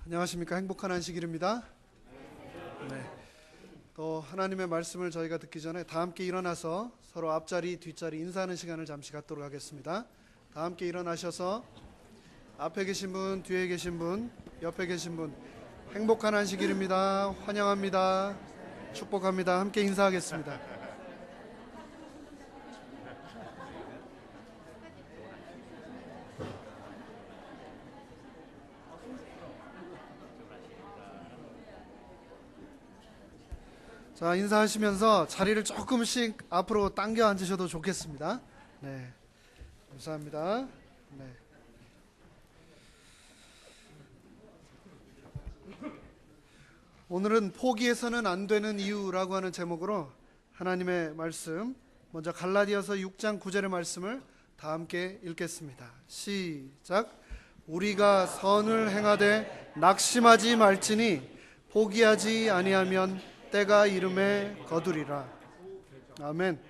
안녕하십니까. 행복한 안식일입니다. 네. 또 하나님의 말씀을 저희가 듣기 전에 다 함께 일어나서 서로 앞자리 뒷자리 인사하는 시간을 잠시 갖도록 하겠습니다. 다 함께 일어나셔서 앞에 계신 분, 뒤에 계신 분, 옆에 계신 분, 행복한 안식일입니다. 환영합니다. 축복합니다. 함께 인사하겠습니다. 자, 인사하시면서 자리를 조금씩 앞으로 당겨 앉으셔도 좋겠습니다. 네, 감사합니다. 네. 오늘은 포기해서는 안 되는 이유라고 하는 제목으로 하나님의 말씀, 먼저 갈라디아서 6장 9절의 말씀을 다 함께 읽겠습니다. 시작. 우리가 선을 행하되 낙심하지 말지니 포기하지 아니하면 때가 이름에 거두리라. 아멘.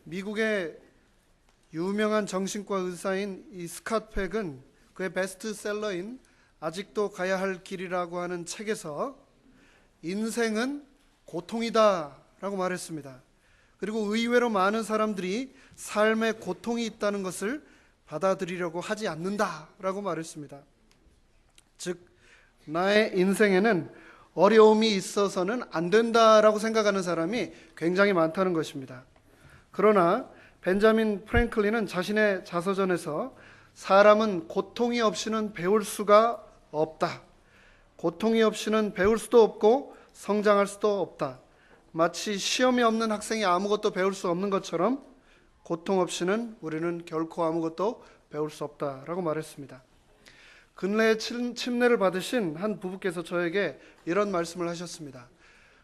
미국의 유명한 정신과 의사인 이 스캇 팩은 그의 베스트셀러인 아직도 가야 할 길이라고 하는 책에서 인생은 고통이다 라고 말했습니다. 그리고 의외로 많은 사람들이 삶에 고통이 있다는 것을 받아들이려고 하지 않는다 라고 말했습니다. 즉, 나의 인생에는 어려움이 있어서는 안 된다라고 생각하는 사람이 굉장히 많다는 것입니다. 그러나 벤자민 프랭클린은 자신의 자서전에서 사람은 고통이 없이는 배울 수가 없다. 고통이 없이는 배울 수도 없고 성장할 수도 없다. 마치 시험이 없는 학생이 아무것도 배울 수 없는 것처럼 고통 없이는 우리는 결코 아무것도 배울 수 없다라고 말했습니다. 근래에 침례를 받으신 한 부부께서 저에게 이런 말씀을 하셨습니다.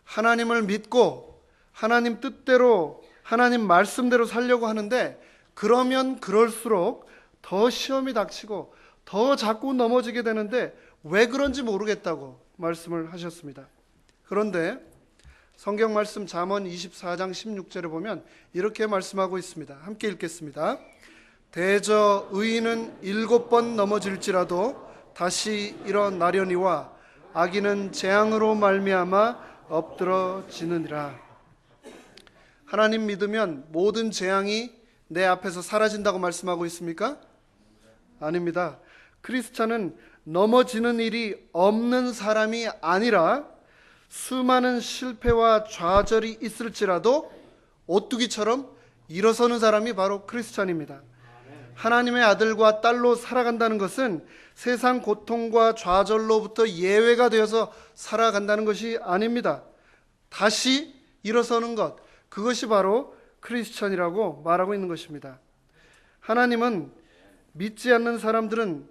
하나님을 믿고 하나님 뜻대로 하나님 말씀대로 살려고 하는데 그러면 그럴수록 더 시험이 닥치고 더 자꾸 넘어지게 되는데 왜 그런지 모르겠다고 말씀을 하셨습니다. 그런데 성경 말씀 잠언 24장 16절에 보면 이렇게 말씀하고 있습니다. 함께 읽겠습니다. 대저 의인은 7번 넘어질지라도 다시 일어나려니와 악인은 재앙으로 말미암아 엎드러지느니라. 하나님 믿으면 모든 재앙이 내 앞에서 사라진다고 말씀하고 있습니까? 아닙니다. 크리스찬은 넘어지는 일이 없는 사람이 아니라 수많은 실패와 좌절이 있을지라도 오뚜기처럼 일어서는 사람이 바로 크리스찬입니다. 하나님의 아들과 딸로 살아간다는 것은 세상 고통과 좌절로부터 예외가 되어서 살아간다는 것이 아닙니다. 다시 일어서는 것, 그것이 바로 크리스찬이라고 말하고 있는 것입니다. 하나님을 믿지 않는 사람들은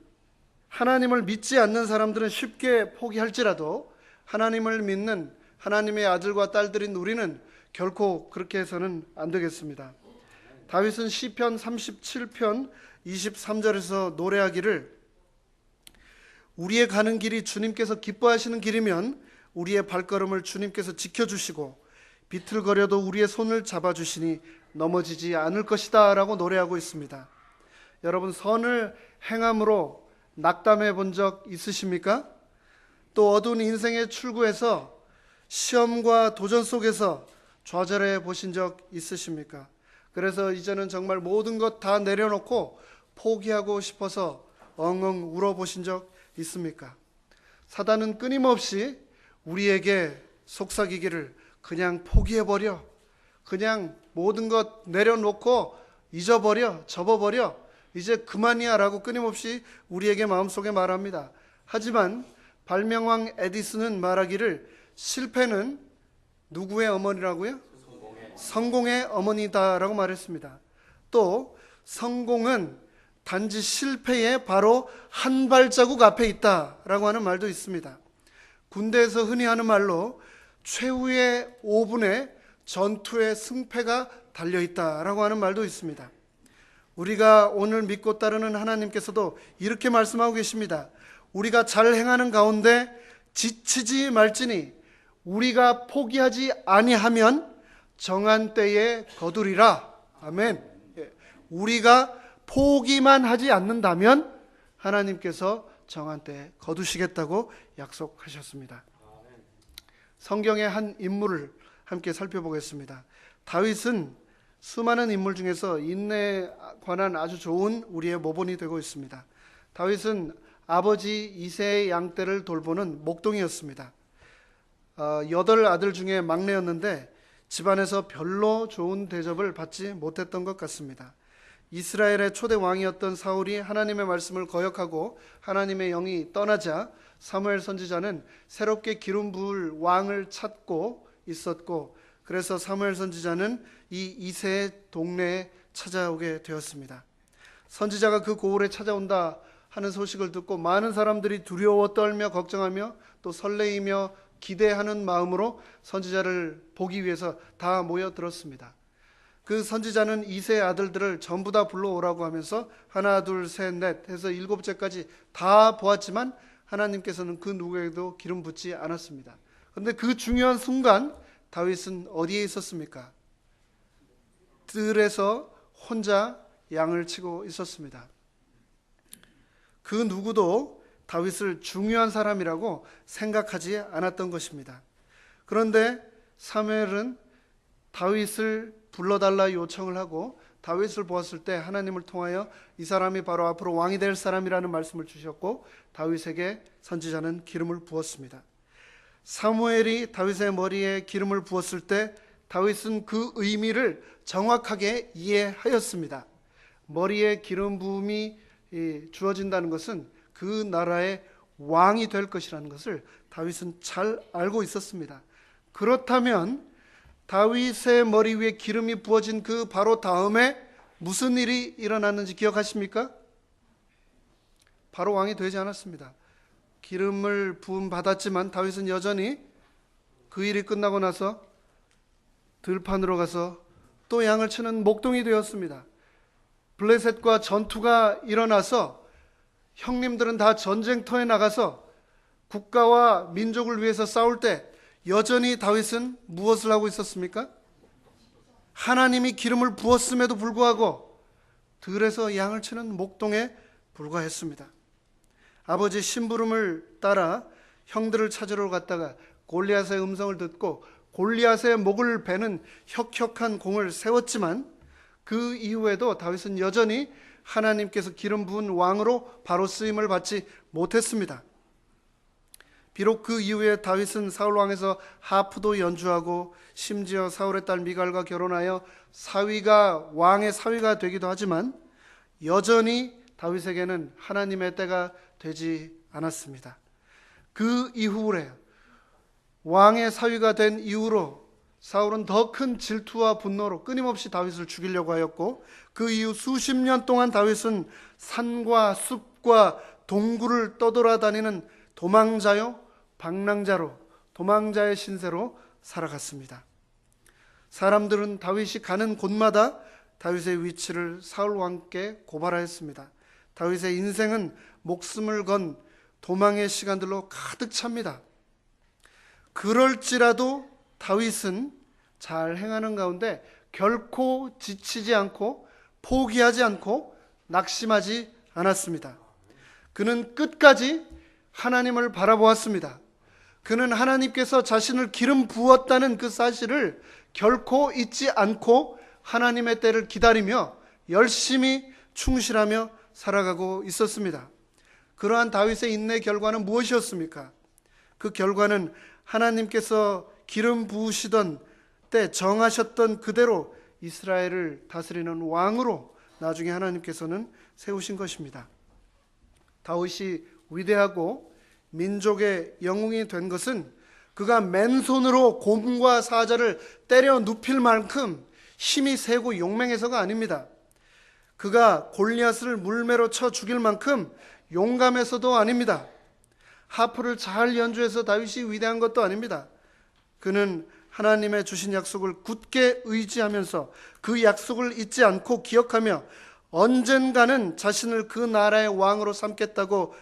쉽게 포기할지라도 하나님을 믿는 하나님의 아들과 딸들인 우리는 결코 그렇게 해서는 안 되겠습니다. 다윗은 시편 37편 23절에서 노래하기를 우리의 가는 길이 주님께서 기뻐하시는 길이면 우리의 발걸음을 주님께서 지켜주시고 비틀거려도 우리의 손을 잡아주시니 넘어지지 않을 것이다 라고 노래하고 있습니다. 여러분, 선을 행함으로 낙담해 본 적 있으십니까? 또 어두운 인생의 출구에서 시험과 도전 속에서 좌절해 보신 적 있으십니까? 그래서 이제는 정말 모든 것 다 내려놓고 포기하고 싶어서 엉엉 울어보신 적 있습니까? 사단은 끊임없이 우리에게 속삭이기를 그냥 포기해버려, 그냥 모든 것 내려놓고 잊어버려, 접어버려, 이제 그만이야 라고 끊임없이 우리에게 마음속에 말합니다. 하지만 발명왕 에디슨은 말하기를 실패는 누구의 어머니라고요? 성공의 어머니다라고 말했습니다. 또 성공은 단지 실패의 바로 한 발자국 앞에 있다라고 하는 말도 있습니다. 군대에서 흔히 하는 말로 최후의 5분에 전투의 승패가 달려있다라고 하는 말도 있습니다. 우리가 오늘 믿고 따르는 하나님께서도 이렇게 말씀하고 계십니다. 우리가 잘 행하는 가운데 지치지 말지니 우리가 포기하지 아니하면 정한 때에 거두리라. 아멘. 우리가 포기만 하지 않는다면 하나님께서 정한 때에 거두시겠다고 약속하셨습니다. 성경의 한 인물을 함께 살펴보겠습니다. 다윗은 수많은 인물 중에서 인내에 관한 아주 좋은 우리의 모본이 되고 있습니다. 다윗은 아버지 이새의 양떼를 돌보는 목동이었습니다. 8아들 중에 막내였는데 집안에서 별로 좋은 대접을 받지 못했던 것 같습니다. 이스라엘의 초대 왕이었던 사울이 하나님의 말씀을 거역하고 하나님의 영이 떠나자 사무엘 선지자는 새롭게 기름 부을 왕을 찾고 있었고, 그래서 사무엘 선지자는 이 이새의 동네에 찾아오게 되었습니다. 선지자가 그 고을에 찾아온다 하는 소식을 듣고 많은 사람들이 두려워 떨며 걱정하며 또 설레이며 기대하는 마음으로 선지자를 보기 위해서 다 모여들었습니다. 그 선지자는 이새의 아들들을 전부 다 불러오라고 하면서 하나 둘 셋 넷 해서 7째까지 다 보았지만 하나님께서는 그 누구에게도 기름 붓지 않았습니다. 그런데 그 중요한 순간 다윗은 어디에 있었습니까? 들에서 혼자 양을 치고 있었습니다. 그 누구도 다윗을 중요한 사람이라고 생각하지 않았던 것입니다. 그런데 사무엘은 다윗을 불러달라 요청을 하고 다윗을 보았을 때 하나님을 통하여 이 사람이 바로 앞으로 왕이 될 사람이라는 말씀을 주셨고 다윗에게 선지자는 기름을 부었습니다. 사무엘이 다윗의 머리에 기름을 부었을 때 다윗은 그 의미를 정확하게 이해하였습니다. 머리에 기름 부음이 주어진다는 것은 그 나라의 왕이 될 것이라는 것을 다윗은 잘 알고 있었습니다. 그렇다면 다윗의 머리 위에 기름이 부어진 그 바로 다음에 무슨 일이 일어났는지 기억하십니까? 바로 왕이 되지 않았습니다. 기름을 부음 받았지만 다윗은 여전히 그 일이 끝나고 나서 들판으로 가서 또 양을 치는 목동이 되었습니다. 블레셋과 전투가 일어나서 형님들은 다 전쟁터에 나가서 국가와 민족을 위해서 싸울 때 여전히 다윗은 무엇을 하고 있었습니까? 하나님이 기름을 부었음에도 불구하고 들에서 양을 치는 목동에 불과했습니다. 아버지 심부름을 따라 형들을 찾으러 갔다가 골리앗의 음성을 듣고 골리앗의 목을 베는 혁혁한 공을 세웠지만 그 이후에도 다윗은 여전히 하나님께서 기름 부은 왕으로 바로 쓰임을 받지 못했습니다. 비록 그 이후에 다윗은 사울 왕에서 하프도 연주하고 심지어 사울의 딸 미갈과 결혼하여 왕의 사위가 되기도 하지만 여전히 다윗에게는 하나님의 때가 되지 않았습니다. 그 이후에 왕의 사위가 된 이후로 사울은 더 큰 질투와 분노로 끊임없이 다윗을 죽이려고 하였고, 그 이후 수십 년 동안 다윗은 산과 숲과 동굴을 떠돌아다니는 도망자요 방랑자로, 도망자의 신세로 살아갔습니다. 사람들은 다윗이 가는 곳마다 다윗의 위치를 사울 왕께 고발하였습니다. 다윗의 인생은 목숨을 건 도망의 시간들로 가득 찹니다. 그럴지라도 다윗은 잘 행하는 가운데 결코 지치지 않고 포기하지 않고 낙심하지 않았습니다. 그는 끝까지 하나님을 바라보았습니다. 그는 하나님께서 자신을 기름 부었다는 그 사실을 결코 잊지 않고 하나님의 때를 기다리며 열심히 충실하며 살아가고 있었습니다. 그러한 다윗의 인내 결과는 무엇이었습니까? 그 결과는 하나님께서 기름 부으시던 때 정하셨던 그대로 이스라엘을 다스리는 왕으로 나중에 하나님께서는 세우신 것입니다. 다윗이 위대하고 민족의 영웅이 된 것은 그가 맨손으로 곰과 사자를 때려 눕힐 만큼 힘이 세고 용맹해서가 아닙니다. 그가 골리앗을 물매로 쳐 죽일 만큼 용감해서도 아닙니다. 하프를 잘 연주해서 다윗이 위대한 것도 아닙니다. 그는 하나님의 주신 약속을 굳게 의지하면서 그 약속을 잊지 않고 기억하며 언젠가는 자신을 그 나라의 왕으로 삼겠다고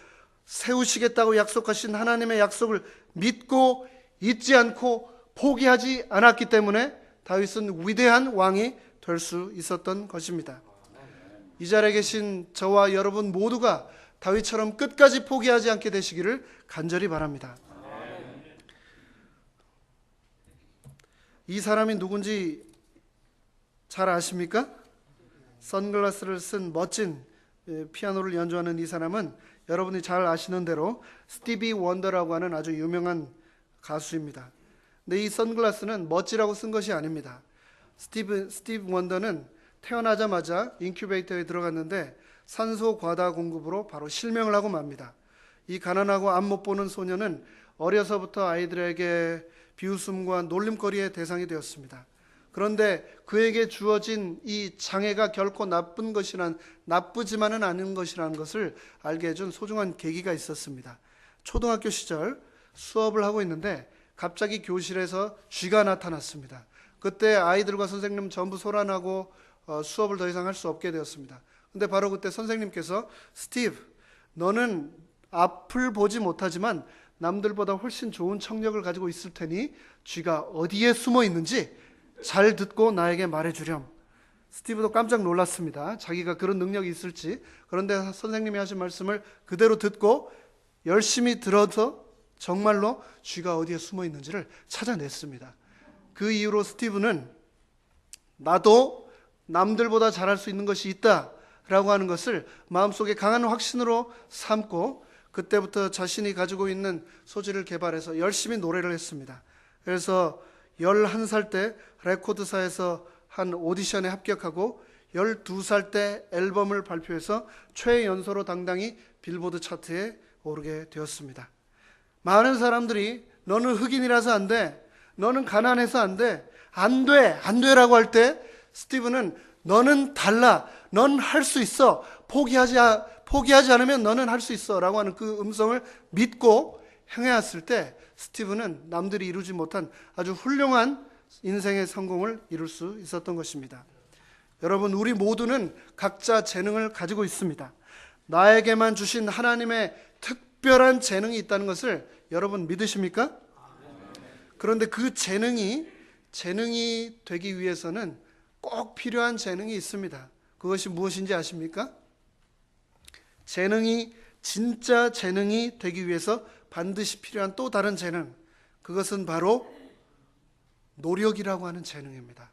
세우시겠다고 약속하신 하나님의 약속을 믿고 잊지 않고 포기하지 않았기 때문에 다윗은 위대한 왕이 될 수 있었던 것입니다. 이 자리에 계신 저와 여러분 모두가 다윗처럼 끝까지 포기하지 않게 되시기를 간절히 바랍니다. 이 사람이 누군지 잘 아십니까? 선글라스를 쓴 멋진 피아노를 연주하는 이 사람은 여러분이 잘 아시는 대로 스티비 원더라고 하는 아주 유명한 가수입니다. 근데 이 선글라스는 멋지라고 쓴 것이 아닙니다. 스티브 원더는 태어나자마자 인큐베이터에 들어갔는데 산소 과다 공급으로 바로 실명을 하고 맙니다. 이 가난하고 앞 못 보는 소녀는 어려서부터 아이들에게 비웃음과 놀림거리의 대상이 되었습니다. 그런데 그에게 주어진 이 장애가 결코 나쁘지만은 않은 것이라는 것을 알게 해준 소중한 계기가 있었습니다. 초등학교 시절 수업을 하고 있는데 갑자기 교실에서 쥐가 나타났습니다. 그때 아이들과 선생님 전부 소란하고 수업을 더 이상 할 수 없게 되었습니다. 근데 바로 그때 선생님께서 스티브, 너는 앞을 보지 못하지만 남들보다 훨씬 좋은 청력을 가지고 있을 테니 쥐가 어디에 숨어 있는지 잘 듣고 나에게 말해주렴. 스티브도 깜짝 놀랐습니다. 자기가 그런 능력이 있을지. 그런데 선생님이 하신 말씀을 그대로 듣고 열심히 들어서 정말로 쥐가 어디에 숨어 있는지를 찾아냈습니다. 그 이후로 스티브는 나도 남들보다 잘할 수 있는 것이 있다라고 하는 것을 마음속에 강한 확신으로 삼고 그때부터 자신이 가지고 있는 소질을 개발해서 열심히 노래를 했습니다. 그래서 11살 때 레코드사에서 한 오디션에 합격하고 12살 때 앨범을 발표해서 최연소로 당당히 빌보드 차트에 오르게 되었습니다. 많은 사람들이 너는 흑인이라서 안 돼, 너는 가난해서 안 돼, 안 돼라고 할 때 스티브는 너는 달라, 넌 할 수 있어, 포기하지 않으면 너는 할 수 있어 라고 하는 그 음성을 믿고 행해왔을 때 스티브는 남들이 이루지 못한 아주 훌륭한 인생의 성공을 이룰 수 있었던 것입니다. 여러분, 우리 모두는 각자 재능을 가지고 있습니다. 나에게만 주신 하나님의 특별한 재능이 있다는 것을 여러분 믿으십니까? 그런데 그 재능이 되기 위해서는 꼭 필요한 재능이 있습니다. 그것이 무엇인지 아십니까? 진짜 재능이 되기 위해서 반드시 필요한 또 다른 재능, 그것은 바로 노력이라고 하는 재능입니다.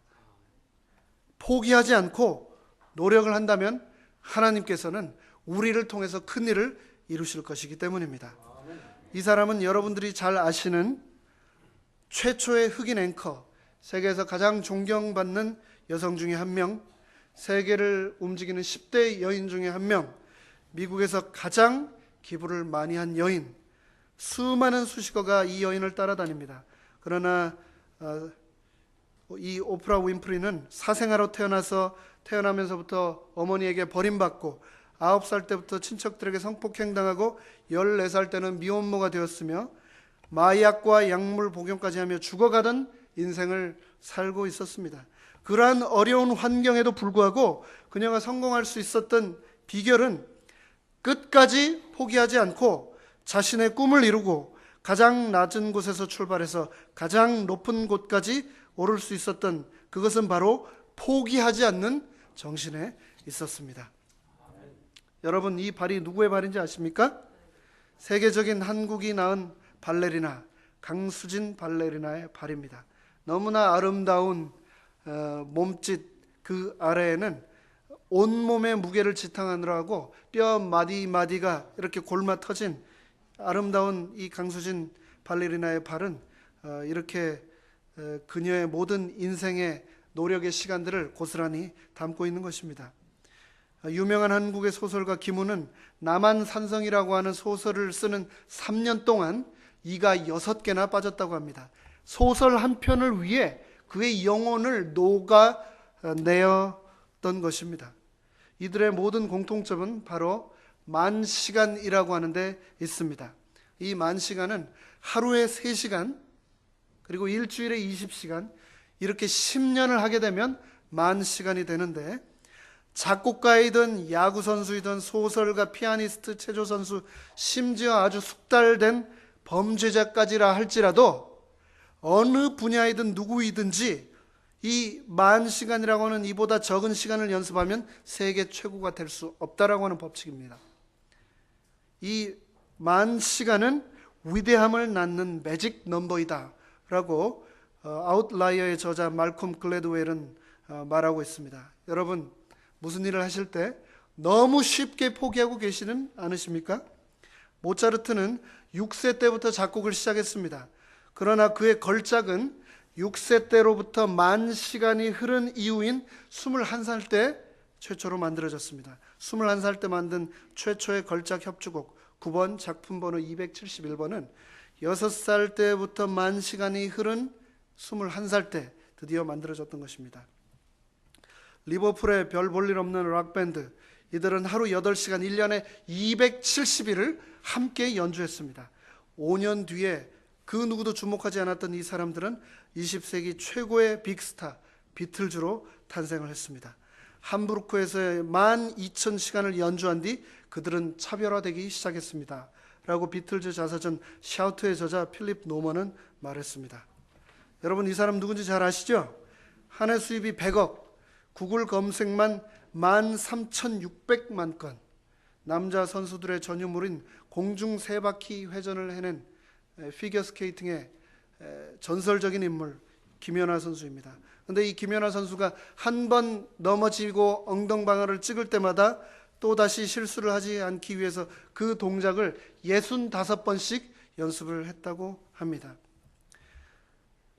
포기하지 않고 노력을 한다면 하나님께서는 우리를 통해서 큰 일을 이루실 것이기 때문입니다. 이 사람은 여러분들이 잘 아시는 최초의 흑인 앵커, 세계에서 가장 존경받는 여성 중에 한 명, 세계를 움직이는 10대 여인 중에 한 명, 미국에서 가장 기부를 많이 한 여인, 수많은 수식어가 이 여인을 따라다닙니다. 그러나 이 오프라 윈프리는 사생아로 태어나면서부터 어머니에게 버림받고 9살 때부터 친척들에게 성폭행당하고 14살 때는 미혼모가 되었으며 마약과 약물 복용까지 하며 죽어가던 인생을 살고 있었습니다. 그러한 어려운 환경에도 불구하고 그녀가 성공할 수 있었던 비결은 끝까지 포기하지 않고 자신의 꿈을 이루고 가장 낮은 곳에서 출발해서 가장 높은 곳까지 오를 수 있었던 그것은 바로 포기하지 않는 정신에 있었습니다. 여러분, 이 발이 누구의 발인지 아십니까? 세계적인 한국이 낳은 발레리나 강수진 발레리나의 발입니다. 너무나 아름다운 몸짓 그 아래에는 온몸의 무게를 지탱하느라 하고 뼈 마디마디가 이렇게 골마 터진 아름다운 이 강수진 발레리나의 발은 이렇게 그녀의 모든 인생의 노력의 시간들을 고스란히 담고 있는 것입니다. 유명한 한국의 소설가 김우는 남한산성이라고 하는 소설을 쓰는 3년 동안 이가 6개나 빠졌다고 합니다. 소설 한 편을 위해 그의 영혼을 녹아내었던 것입니다. 이들의 모든 공통점은 바로 만시간이라고 하는 데 있습니다. 이 만시간은 하루에 3시간 그리고 일주일에 20시간 이렇게 10년을 하게 되면 만시간이 되는데 작곡가이든 야구선수이든 소설가, 피아니스트, 체조선수, 심지어 아주 숙달된 범죄자까지라 할지라도 어느 분야이든 누구이든지 이 만시간이라고 하는 이보다 적은 시간을 연습하면 세계 최고가 될 수 없다라고 하는 법칙입니다. 이 만 시간은 위대함을 낳는 매직 넘버이다 라고 아웃라이어의 저자 말콤 글래드웰은 말하고 있습니다. 여러분, 무슨 일을 하실 때 너무 쉽게 포기하고 계시는 않으십니까? 모차르트는 6세 때부터 작곡을 시작했습니다. 그러나 그의 걸작은 6세 때로부터 만 시간이 흐른 이후인 21살 때 최초로 만들어졌습니다. 21살 때 만든 최초의 걸작 협주곡 9번 작품 번호 271번은 6살 때부터 만 시간이 흐른 21살 때 드디어 만들어졌던 것입니다. 리버풀의 별 볼 일 없는 락밴드, 이들은 하루 8시간 1년에 270일을 함께 연주했습니다. 5년 뒤에 그 누구도 주목하지 않았던 이 사람들은 20세기 최고의 빅스타 비틀즈로 탄생을 했습니다. 함부르크에서의 12,000시간을 연주한 뒤 그들은 차별화되기 시작했습니다 라고 비틀즈 자서전 샤우트의 저자 필립 노먼은 말했습니다. 여러분, 이 사람 누군지 잘 아시죠? 한 해 수입이 100억, 구글 검색만 13,600만 건, 남자 선수들의 전유물인 공중 3바퀴 회전을 해낸 피겨스케이팅의 전설적인 인물 김연아 선수입니다. 그런데 이 김연아 선수가 한 번 넘어지고 엉덩방아를 찍을 때마다 또다시 실수를 하지 않기 위해서 그 동작을 65번씩 연습을 했다고 합니다.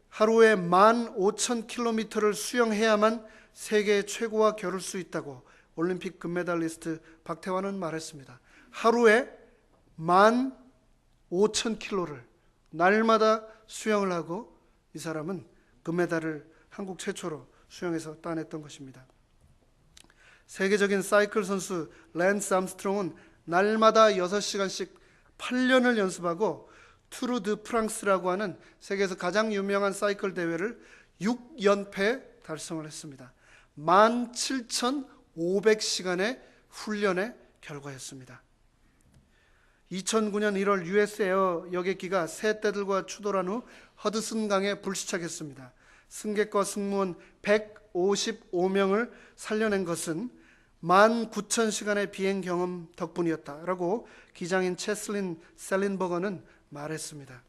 하루에 15,000km를 수영해야만 세계 최고와 겨룰 수 있다고 올림픽 금메달리스트 박태환은 말했습니다. 하루에 15,000km를 날마다 수영을 하고 이 사람은 금메달을 한국 최초로 수영해서 따냈던 것입니다. 세계적인 사이클 선수 랜스 암스트롱은 날마다 6시간씩 8년을 연습하고 투르 드 프랑스라고 하는 세계에서 가장 유명한 사이클 대회를 6연패 달성을 했습니다. 17,500시간의 훈련의 결과였습니다. 2009년 1월 US 에어 여객기가 새 떼들과 추돌한 후 허드슨 강에 불시착했습니다. 승객과 승무원 155명을 살려낸 것은 19,000시간의 비행 경험 덕분이었다라고 기장인 체슬린 셀린버거는 말했습니다.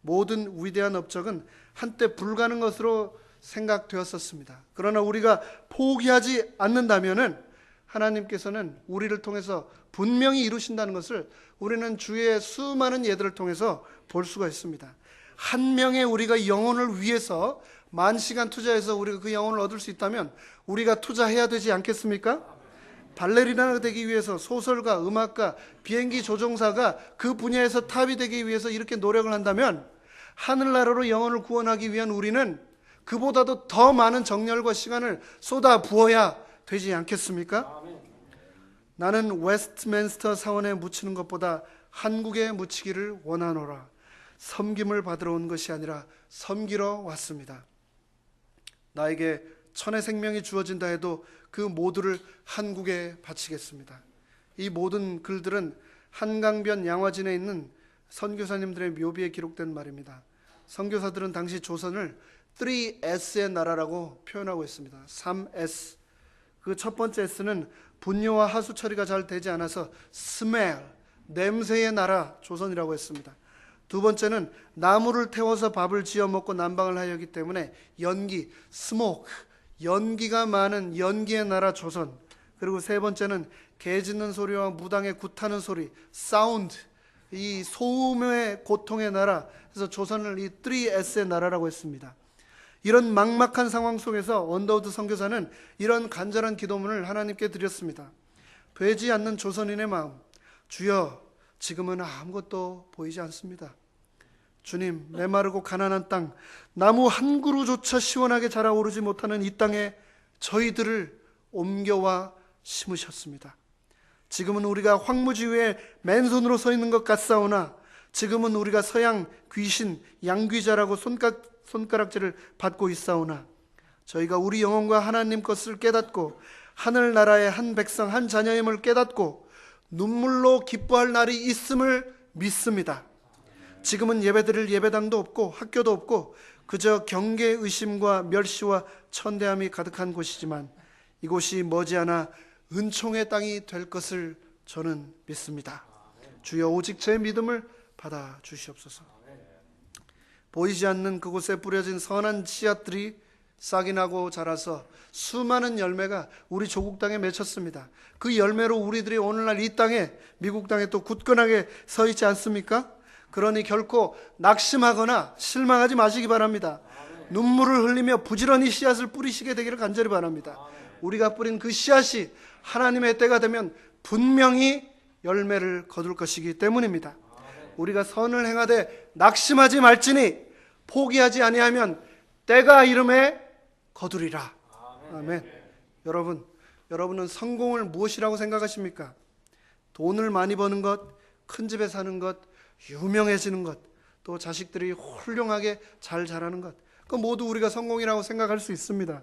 모든 위대한 업적은 한때 불가능한 것으로 생각되었었습니다. 그러나 우리가 포기하지 않는다면은 하나님께서는 우리를 통해서 분명히 이루신다는 것을 우리는 주의 수많은 예들을 통해서 볼 수가 있습니다. 한 명의 우리가 영혼을 위해서 10,000시간 투자해서 우리가 그 영혼을 얻을 수 있다면 우리가 투자해야 되지 않겠습니까? 발레리나가 되기 위해서 소설가, 음악가, 비행기 조종사가 그 분야에서 탑이 되기 위해서 이렇게 노력을 한다면 하늘나라로 영혼을 구원하기 위한 우리는 그보다도 더 많은 정열과 시간을 쏟아 부어야 되지 않겠습니까? 나는 웨스트민스터 사원에 묻히는 것보다 한국에 묻히기를 원하노라. 섬김을 받으러 온 것이 아니라 섬기러 왔습니다. 나에게 천의 생명이 주어진다 해도 그 모두를 한국에 바치겠습니다. 이 모든 글들은 한강변 양화진에 있는 선교사님들의 묘비에 기록된 말입니다. 선교사들은 당시 조선을 3S의 나라라고 표현하고 있습니다. 3S. 그 첫 번째 S는 분뇨와 하수 처리가 잘 되지 않아서 smell, 냄새의 나라 조선이라고 했습니다. 두 번째는 나무를 태워서 밥을 지어 먹고 난방을 하였기 때문에 연기, smoke, 연기가 많은 연기의 나라 조선. 그리고 세 번째는 개 짖는 소리와 무당의 굿하는 소리, 사운드, 이 소음의 고통의 나라. 그래서 조선을 이 3S의 나라라고 했습니다. 이런 막막한 상황 속에서 언더우드 선교사는 이런 간절한 기도문을 하나님께 드렸습니다. 되지 않는 조선인의 마음, 주여, 지금은 아무것도 보이지 않습니다. 주님, 메마르고 가난한 땅, 나무 한 그루조차 시원하게 자라오르지 못하는 이 땅에 저희들을 옮겨와 심으셨습니다. 지금은 우리가 황무지 위에 맨손으로 서 있는 것 같사오나 지금은 우리가 서양 귀신, 양귀자라고 손가락질을 받고 있사오나 저희가 우리 영혼과 하나님 것을 깨닫고 하늘나라의 한 백성, 한 자녀임을 깨닫고 눈물로 기뻐할 날이 있음을 믿습니다. 지금은 예배드릴 예배당도 없고 학교도 없고 그저 경계, 의심과 멸시와 천대함이 가득한 곳이지만 이곳이 머지않아 은총의 땅이 될 것을 저는 믿습니다. 주여 오직 제 믿음을 받아 주시옵소서. 보이지 않는 그곳에 뿌려진 선한 씨앗들이 싹이 나고 자라서 수많은 열매가 우리 조국 땅에 맺혔습니다. 그 열매로 우리들이 오늘날 이 땅에, 미국 땅에 또 굳건하게 서 있지 않습니까? 그러니 결코 낙심하거나 실망하지 마시기 바랍니다. 눈물을 흘리며 부지런히 씨앗을 뿌리시게 되기를 간절히 바랍니다. 우리가 뿌린 그 씨앗이 하나님의 때가 되면 분명히 열매를 거둘 것이기 때문입니다. 우리가 선을 행하되 낙심하지 말지니 포기하지 아니하면 때가 이름에 거두리라. 아멘. 여러분은 성공을 무엇이라고 생각하십니까? 돈을 많이 버는 것, 큰 집에 사는 것, 유명해지는 것, 또 자식들이 훌륭하게 잘 자라는 것, 그 모두 우리가 성공이라고 생각할 수 있습니다.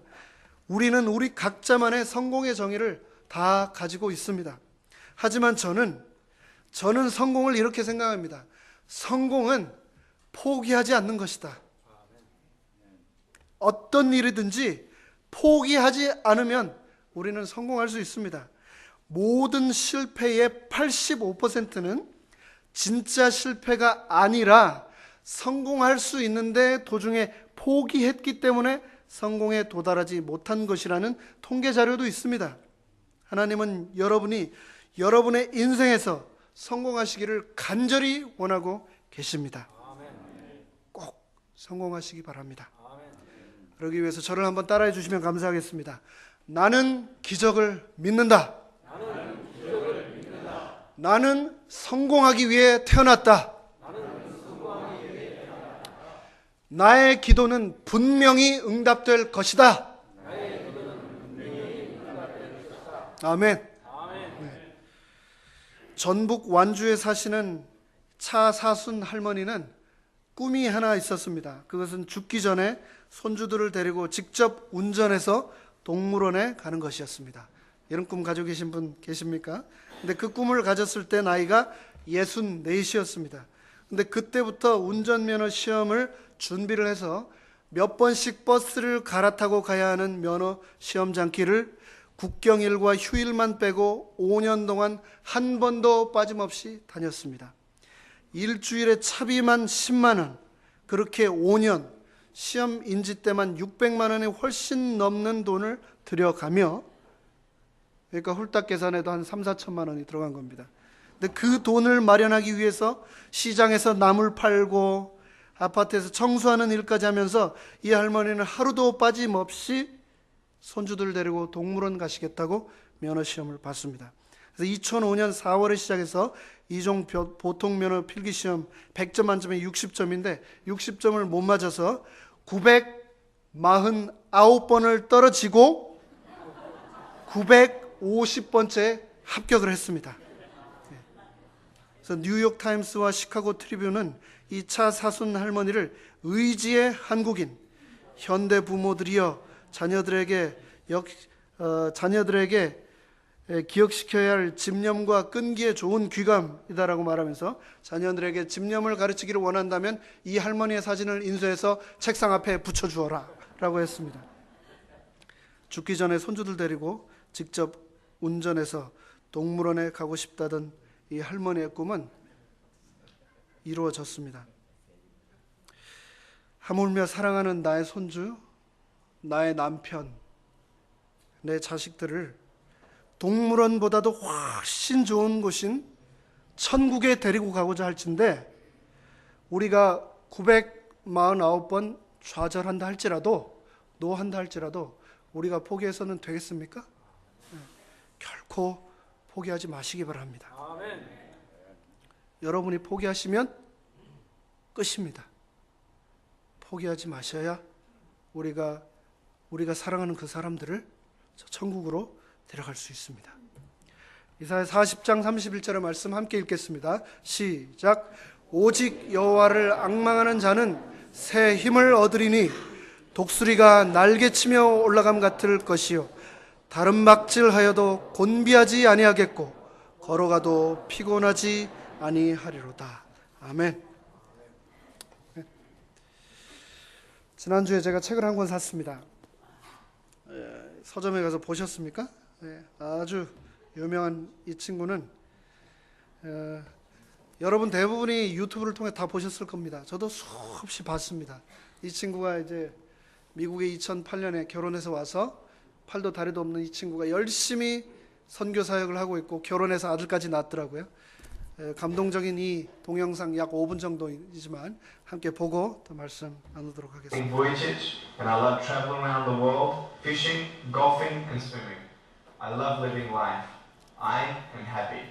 우리는 우리 각자만의 성공의 정의를 다 가지고 있습니다. 하지만 저는 성공을 이렇게 생각합니다. 성공은 포기하지 않는 것이다. 어떤 일이든지 포기하지 않으면 우리는 성공할 수 있습니다. 모든 실패의 85%는 진짜 실패가 아니라 성공할 수 있는데 도중에 포기했기 때문에 성공에 도달하지 못한 것이라는 통계 자료도 있습니다. 하나님은 여러분이 여러분의 인생에서 성공하시기를 간절히 원하고 계십니다. 꼭 성공하시기 바랍니다. 그러기 위해서 저를 한번 따라해 주시면 감사하겠습니다. 나는 기적을 믿는다. 나는 성공하기 위해 태어났다. 나의 기도는 분명히 응답될 것이다. 아멘. 네. 전북 완주에 사시는 차사순 할머니는 꿈이 하나 있었습니다. 그것은 죽기 전에 손주들을 데리고 직접 운전해서 동물원에 가는 것이었습니다. 이런 꿈 가지고 계신 분 계십니까? 근데 그 꿈을 가졌을 때 나이가 64이었습니다. 근데 그때부터 운전면허 시험을 준비를 해서 몇 번씩 버스를 갈아타고 가야 하는 면허 시험 장기를 국경일과 휴일만 빼고 5년 동안 한 번도 빠짐없이 다녔습니다. 일주일에 차비만 10만 원, 그렇게 5년, 시험 인지 때만 600만 원이 훨씬 넘는 돈을 들여가며, 그러니까 홀딱 계산해도 한 3, 4천만 원이 들어간 겁니다. 근데 그 돈을 마련하기 위해서 시장에서 나물 팔고 아파트에서 청소하는 일까지 하면서 이 할머니는 하루도 빠짐없이 손주들 데리고 동물원 가시겠다고 면허시험을 봤습니다. 그래서 2005년 4월에 시작해서 이종 보통 면허 필기시험 100점 만점에 60점인데 60점을 못 맞아서 949번을 떨어지고 950번째 합격을 했습니다. 그래서 뉴욕 타임스와 시카고 트리뷴은 이 차 사순 할머니를 의지의 한국인, 현대 부모들이여 자녀들에게 기억시켜야 할 집념과 끈기에 좋은 귀감이다라고 말하면서 자녀들에게 집념을 가르치기를 원한다면 이 할머니의 사진을 인쇄해서 책상 앞에 붙여주어라 라고 했습니다. 죽기 전에 손주들 데리고 직접 운전해서 동물원에 가고 싶다던 이 할머니의 꿈은 이루어졌습니다. 하물며 사랑하는 나의 손주, 나의 남편, 내 자식들을 동물원보다도 훨씬 좋은 곳인 천국에 데리고 가고자 할진데 우리가 949번 좌절한다 할지라도 노한다 할지라도 우리가 포기해서는 되겠습니까? 결코 포기하지 마시기 바랍니다. 아멘. 여러분이 포기하시면 끝입니다. 포기하지 마셔야 우리가 사랑하는 그 사람들을 저 천국으로 데려갈 수 있습니다. 이사야 40장 31절의 말씀 함께 읽겠습니다. 시작. 오직 여호와를 앙망하는 자는 새 힘을 얻으리니 독수리가 날개치며 올라감 같을 것이요 다른 막질하여도 곤비하지 아니하겠고 걸어가도 피곤하지 아니하리로다. 아멘. 지난주에 제가 책을 한 권 샀습니다. 서점에 가서 보셨습니까? 아주 유명한 이 친구는 여러분 대부분이 유튜브를 통해 다 보셨을 겁니다. 저도 수없이 봤습니다. 이 친구가 이제 미국에 2008년에 결혼해서 와서 팔도 다리도 없는 이 친구가 열심히 선교 사역을 하고 있고 결혼해서 아들까지 낳았더라고요. 감동적인 이 동영상 약 5분 정도이지만 함께 보고 더 말씀 나누도록 하겠습니다. Voyage, and I love traveling around the world, fishing, golfing, and swimming. I love living life. I am happy.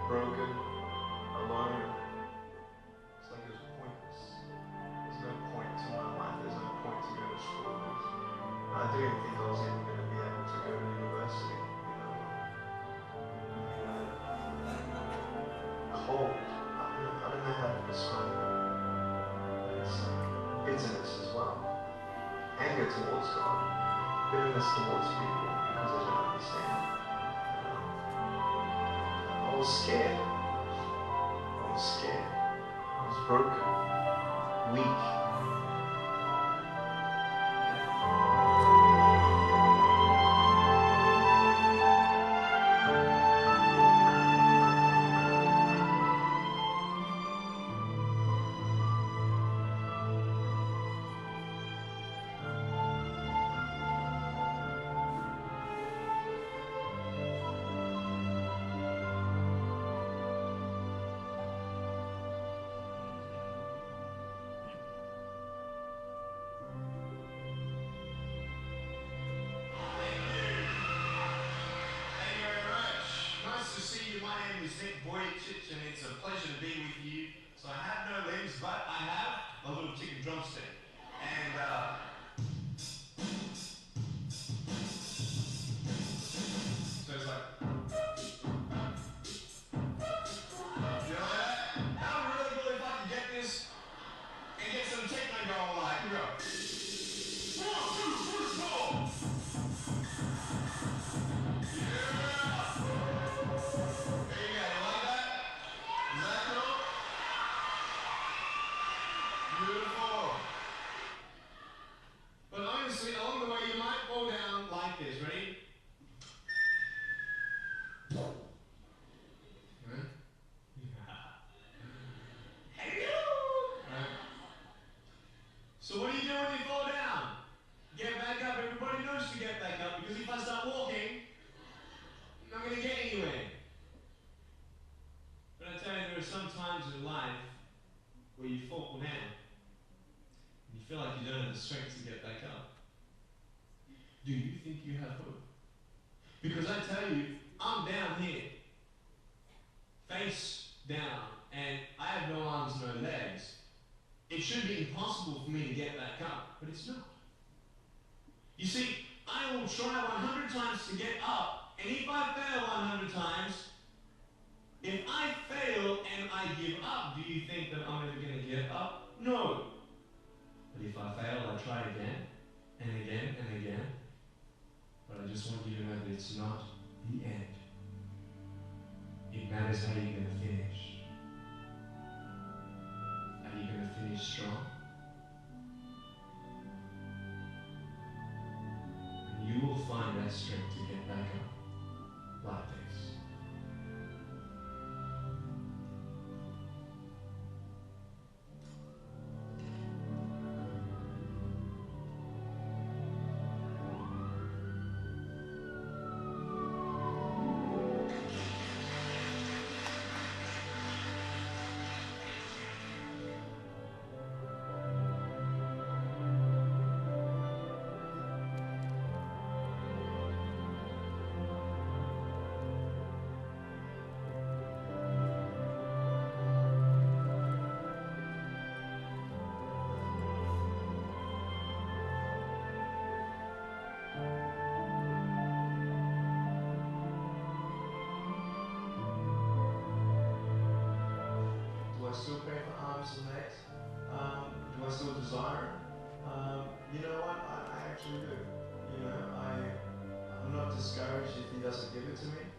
Broken, alone. It's like it's pointless. There's no point to my life. There's no point to go to school. I didn't think I was even going to be able to go to university. Cold. I don't know how to describe it. It's bitterness as well. Anger towards God. Bitterness towards people because they don't understand. I was scared. I was scared. I was broken, weak. And it's a pleasure to be with you. So I have no limbs, but I have a little chicken drumstick. And so it's like, you know that? That would really cool if I could get this and get some techno going like, here we go. 1, 2, 3, 4. Beautiful. But honestly, along the way, you might fall down like this. Ready? So what do you do when you fall down? Get back up. Everybody knows to get back up because if I start walking, I'm not going to get anywhere. But I tell you, there are some times in life where you fall down. You feel like you don't have the strength to get back up. Do you think you have hope? Because I tell you, I'm down here, face down, and I have no arms, no legs. It should be impossible for me to get back up, but it's not. You see, I will try 100 times to get up, and if I fail 100 times, if I fail and I give up, do you think that I'm ever going to get up? No. But if I fail, I try again, and again, and again. But I just want you to know that it's not the end. It matters how you're going to finish. Are you going to finish strong? And you will find that strength to get back up like this. desire it. You know what? I actually do. You know, I'm not discouraged if He doesn't give it to me.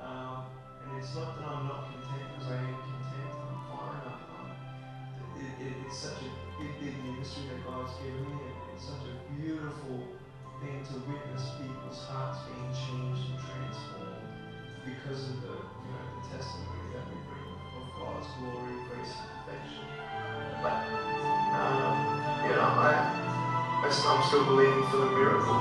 And it's not that I'm not content, because I am content. I'm fine. It's such a big ministry that God's given me. It's such a beautiful thing to witness people's hearts being changed and transformed because of the testimony that we bring of God's glory, grace, and perfection. But I'm still believing for the miracle.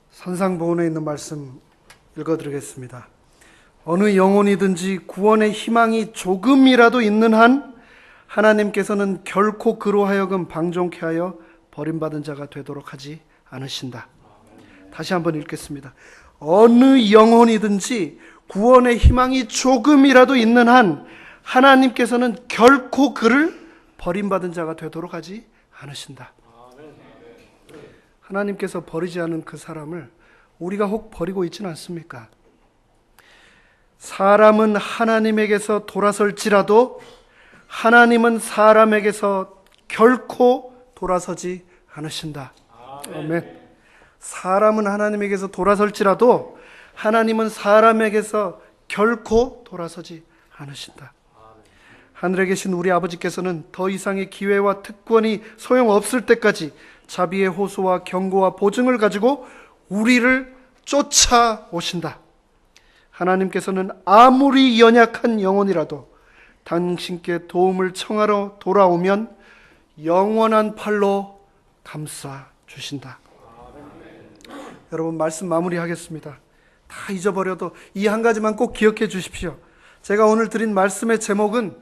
산상보훈에 있는 말씀 읽어드리겠습니다. 어느 영혼이든지 구원의 희망이 조금이라도 있는 한 하나님께서는 결코 그로 하여금 방종케 하여 버림받은 자가 되도록 하지 않으신다. 다시 한번 읽겠습니다. 어느 영혼이든지 구원의 희망이 조금이라도 있는 한 하나님께서는 결코 그를 버림받은 자가 되도록 하지 않으신다. 하나님께서 버리지 않은 그 사람을 우리가 혹 버리고 있지는 않습니까? 사람은 하나님에게서 돌아설지라도 하나님은 사람에게서 결코 돌아서지 않으신다. 아멘. 사람은 하나님에게서 돌아설지라도 하나님은 사람에게서 결코 돌아서지 않으신다. 하늘에 계신 우리 아버지께서는 더 이상의 기회와 특권이 소용없을 때까지 자비의 호소와 경고와 보증을 가지고 우리를 쫓아오신다. 하나님께서는 아무리 연약한 영혼이라도 당신께 도움을 청하러 돌아오면 영원한 팔로 감싸 주신다. 여러분, 말씀 마무리하겠습니다. 다 잊어버려도 이 한 가지만 꼭 기억해 주십시오. 제가 오늘 드린 말씀의 제목은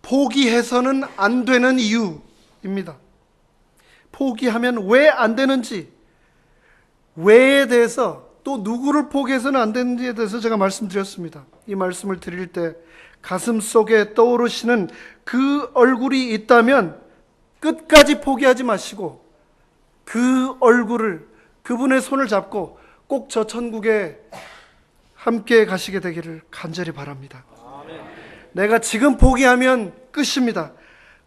포기해서는 안 되는 이유입니다. 포기하면 왜 안 되는지, 왜에 대해서, 또 누구를 포기해서는 안 되는지에 대해서 제가 말씀드렸습니다. 이 말씀을 드릴 때 가슴 속에 떠오르시는 그 얼굴이 있다면 끝까지 포기하지 마시고 그 얼굴을, 그분의 손을 잡고 꼭 저 천국에 함께 가시게 되기를 간절히 바랍니다. 내가 지금 포기하면 끝입니다.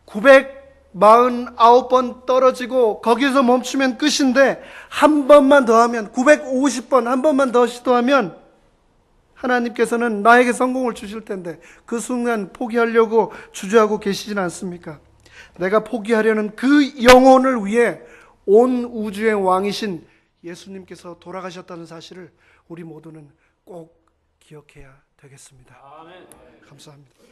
949번 떨어지고 거기서 멈추면 끝인데, 한 번만 더 하면, 950번 한 번만 더 시도하면 하나님께서는 나에게 성공을 주실 텐데 그 순간 포기하려고 주저하고 계시진 않습니까? 내가 포기하려는 그 영혼을 위해 온 우주의 왕이신 예수님께서 돌아가셨다는 사실을 우리 모두는 꼭 기억해야 되겠습니다. 감사합니다.